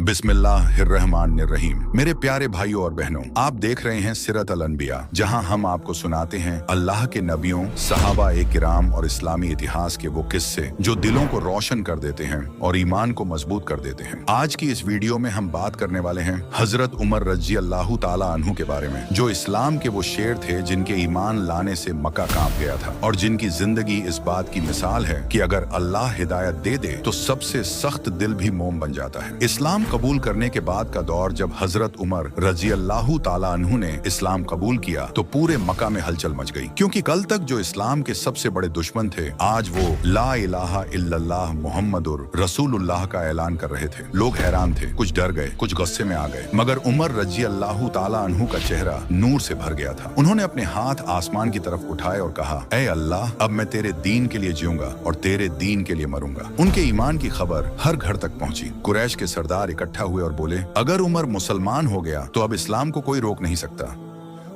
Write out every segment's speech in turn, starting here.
बिस्मिल्लाहिर्रहमानिर्रहीम। मेरे प्यारे भाइयों और बहनों, आप देख रहे हैं सीरत अल अनबिया, जहां हम आपको सुनाते हैं अल्लाह के नबियों, सहाबा ए किराम और इस्लामी इतिहास के वो किस्से जो दिलों को रोशन कर देते हैं और ईमान को मजबूत कर देते हैं। आज की इस वीडियो में हम बात करने वाले हैं हजरत उमर रजी अल्लाह ताला अन्हु के बारे में, जो इस्लाम के वो शेर थे जिनके ईमान लाने से मक्का कांप गया था और जिनकी जिंदगी इस बात की मिसाल है कि अगर अल्लाह हिदायत दे दे तो सबसे सख्त दिल भी मोम बन जाता है। इस्लाम कबूल करने के बाद का दौर, जब हजरत उमर रजी अल्लाह ताला अन्हु ने इस्लाम कबूल किया तो पूरे मक्का में हलचल मच गई, क्योंकि कल तक जो इस्लाम के सबसे बड़े दुश्मन थे, आज वो ला इलाहा इल्लल्लाह मुहम्मदुर रसूलुल्लाह का ऐलान कर रहे थे। लोग हैरान थे, कुछ डर गए, कुछ गुस्से में आ गए, मगर उमर रजी अल्लाह ताला अन्हु का चेहरा नूर से भर गया था। उन्होंने अपने हाथ आसमान की तरफ उठाए और कहा, ऐ अल्लाह, अब मैं तेरे दीन के लिए जीऊंगा और तेरे दीन के लिए मरूंगा। उनके ईमान की खबर हर घर तक पहुंची। कुरैश के सरदार इकट्ठा हुए और बोले, अगर उमर मुसलमान हो गया तो अब इस्लाम को कोई रोक नहीं सकता।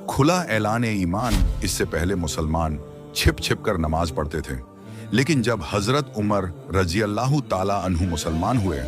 खुला ऐलान ईमान। इससे पहले मुसलमान छिप छिप कर नमाज पढ़ते थे, लेकिन जब हजरत उमर रजी अल्लाह ताला अन्हु मुसलमान हुए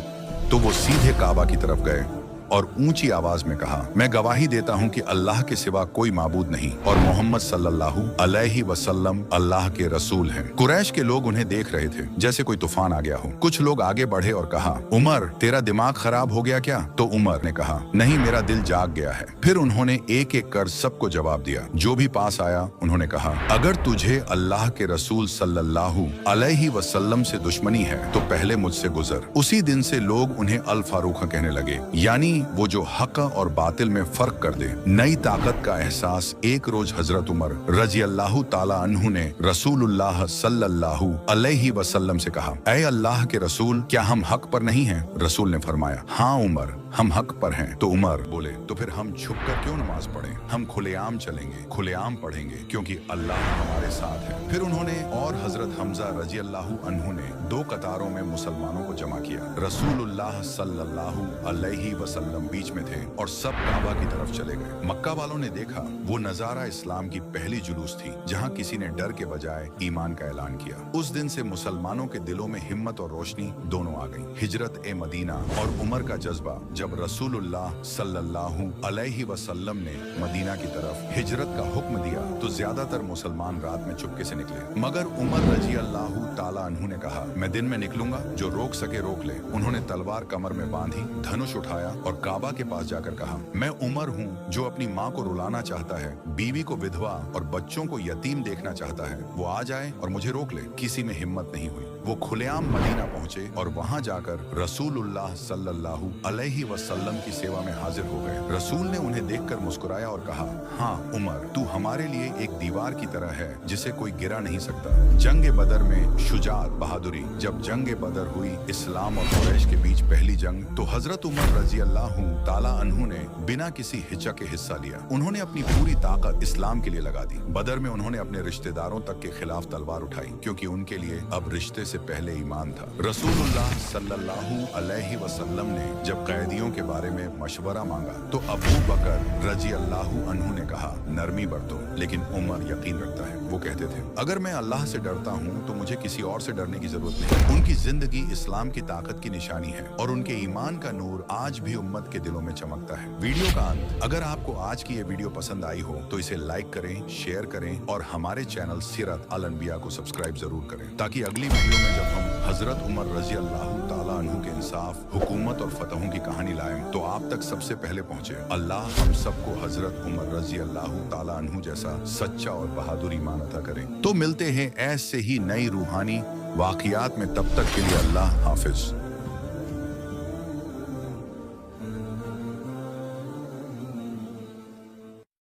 तो वो सीधे काबा की तरफ गए और ऊंची आवाज में कहा, मैं गवाही देता हूं कि अल्लाह के सिवा कोई माबूद नहीं और मोहम्मद सल्लल्लाहु अलैहि वसल्लम अल्लाह के रसूल हैं। कुरैश के लोग उन्हें देख रहे थे जैसे कोई तूफान आ गया हो। कुछ लोग आगे बढ़े और कहा, उमर, तेरा दिमाग खराब हो गया क्या? तो उमर ने कहा, नहीं, मेरा दिल जाग गया है। फिर उन्होंने एक एक कर सबको जवाब दिया। जो भी पास आया उन्होंने कहा, अगर तुझे अल्लाह के रसूल सल्लल्लाहु अलैहि वसल्लम से दुश्मनी है तो पहले मुझसे गुजर। उसी दिन से लोग उन्हें अल फारूक कहने लगे, यानी वो जो हक और बातिल में फर्क कर दे। नई ताकत का एहसास। एक रोज हजरत उमर रजी अल्लाह ताला अन्हु ने रसूलुल्लाह सल्लल्लाहु अलैहि वसल्लम से कहा, ऐ अल्लाह के रसूल, क्या हम हक पर नहीं हैं? रसूल ने फरमाया, हाँ उमर, हम हक पर हैं। तो उमर बोले, तो फिर हम छुप कर क्यों नमाज पढ़ें? हम खुलेआम चलेंगे, खुलेआम पढ़ेंगे, क्योंकि अल्लाह हमारे साथ है। फिर उन्होंने और हजरत हमजा रजी अल्लाह अन्हु ने दो कतारों में मुसलमानों को जमा किया। रसूलुल्लाह सल्लल्लाहु अलैहि वसल्लम बीच में थे और सब काबा की तरफ चले गए। मक्का वालों ने देखा, वो नजारा इस्लाम की पहली जुलूस थी जहां किसी ने डर के बजाय ईमान का ऐलान किया। उस दिन से मुसलमानों के दिलों में हिम्मत और रोशनी दोनों आ गई। हिजरत ए मदीना और उमर का जज्बा। जब रसूलुल्लाह सल्लल्लाहु अलैहि वसल्लम ने मदीना की तरफ हिजरत का हुक्म दिया तो ज्यादातर मुसलमान रात में चुपके से निकले, मगर उमर रजी अल्लाह ताला अन्हु ने कहा, मैं दिन में निकलूंगा, जो रोक सके रोक ले। उन्होंने तलवार कमर में बांधी, धनुष उठाया और काबा के पास जाकर कहा, मैं उमर हूँ जो अपनी माँ को रुलाना चाहता है, बीवी को विधवा और बच्चों को यतीम देखना चाहता है, वो आ जाए और मुझे रोक ले। किसी में हिम्मत नहीं हुई। वो खुलेआम मदीना पहुंचे और वहां जाकर रसूलुल्लाह सल्लल्लाहु अलैहि वसल्लम की सेवा में हाजिर हो गए। रसूल ने उन्हें देखकर मुस्कुराया और कहा, हाँ उमर, तू हमारे लिए एक दीवार की तरह है जिसे कोई गिरा नहीं सकता। जंग बदर में शुजाअत, बहादुरी। जब जंग बदर हुई, इस्लाम और कुरैश के बीच पहली जंग, तो हजरत उमर रजी अल्लाह ताला अन्हु ने बिना किसी हिचक के हिस्सा लिया। उन्होंने अपनी पूरी ताकत इस्लाम के लिए लगा दी। बदर में उन्होंने अपने रिश्तेदारों तक के खिलाफ तलवार उठाई, क्योंकि उनके लिए अब रिश्ते से पहले ईमान था। रसूलुल्लाह सल्लल्लाहु अलैहि वसल्लम ने जब कैदियों के बारे में मशवरा मांगा तो अबू बकर रजी अल्लाह अन्हु ने कहा, नरमी बरतो, लेकिन उमर यकीन रखता है। वो कहते थे, अगर मैं अल्लाह से डरता हूँ तो मुझे किसी और से डरने की जरूरत नहीं। उनकी जिंदगी इस्लाम की ताकत की निशानी है और उनके ईमान का नूर आज भी उम्मत के दिलों में चमकता है। वीडियो का अंत। अगर आपको आज की ये वीडियो पसंद आई हो तो इसे लाइक करें, शेयर करें और हमारे चैनल सीरत अल अनबिया को सब्सक्राइब जरूर करें, ताकि अगली वीडियो में जब हम हजरत उमर रजी अल्लाह ताला अन्हु के इंसाफ, हुकूमत और फतहों की कहानी लाएं तो आप तक सबसे पहले पहुंचे। अल्लाह हम सबको हजरत उमर रजी अल्लाह ताला अन्हु जैसा सच्चा और बहादुर ईमान अता करें। तो मिलते हैं ऐसे ही नई रूहानी वाक़ियात में, तब तक के लिए अल्लाह हाफिज।